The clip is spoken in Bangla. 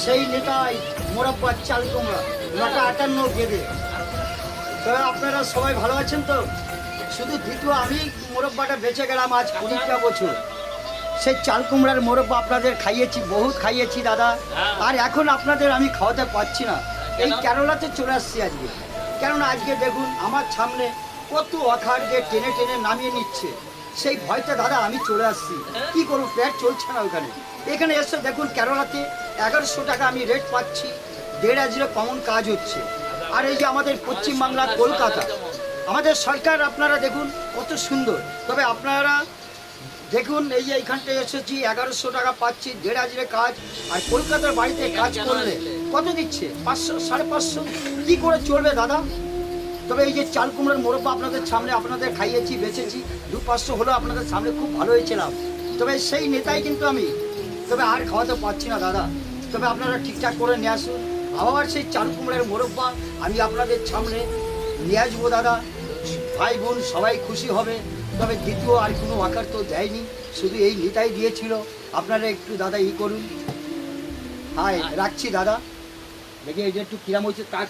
সেই নেতাই মোরব্বার চাল কুমড়া 958 গেদে। তবে আপনারা সবাই ভালো আছেন তো? শুধু দ্বিতীয় আমি মোরব্বাটা বেঁচে গেলাম আজ 20টা বছর। সেই চাল কুমড়ার মোরব্বা আপনাদের খাইয়েছি, বহুত খাইয়েছি দাদা। আর এখন আপনাদের আমি খাওয়াতে পারছি না। এই কেরলাতে চলে আসছি আজকে। কেননা আজকে দেখুন আমার সামনে কত অখাড়কে টেনে টেনে নামিয়ে নিচ্ছে। সেই ভয়তে দাদা আমি চলে আসছি। কি করুন, পেট চলছে না ওখানে। এখানে এসে দেখুন কেরলাতে 1100 টাকা আমি রেট পাচ্ছি। 1.5 হাজারে কমন কাজ হচ্ছে। আর এই যে আমাদের পশ্চিমবাংলা কলকাতা, আমাদের সরকার আপনারা দেখুন কত সুন্দর। তবে আপনারা দেখুন এই যে এইখানটায় এসেছি 1100 টাকা পাচ্ছি, 1.5 হাজারে কাজ। আর কলকাতার বাড়িতে কাজ করলে কত দিচ্ছে? 500, 550। কী করে চলবে দাদা? তবে এই যে চাল কুমড়োর মোরব্বা আপনাদের সামনে আপনাদের খাইয়েছি, বেচেছি, 200-500 হলো আপনাদের সামনে, খুব ভালো হয়েছিলাম। তবে সেই নেতাই কিন্তু আমি, তবে আর খাওয়াতে পারছি না দাদা। তবে আপনারা ঠিকঠাক করে নিয়ে আসুন। আবার সেই চাল কুমড়োর মোরব্বা আমি আপনাদের সামনে নিয়ে আসবো দাদা। ভাই বোন সবাই খুশি হবে। তবে দ্বিতীয় আর কোনো আকার তো দেয়নি, শুধু এই নেতাই দিয়েছিল। আপনারা একটু দাদা করুন। হাই রাখছি দাদা। দেখি এই যে একটু কিরাম হয়েছে তার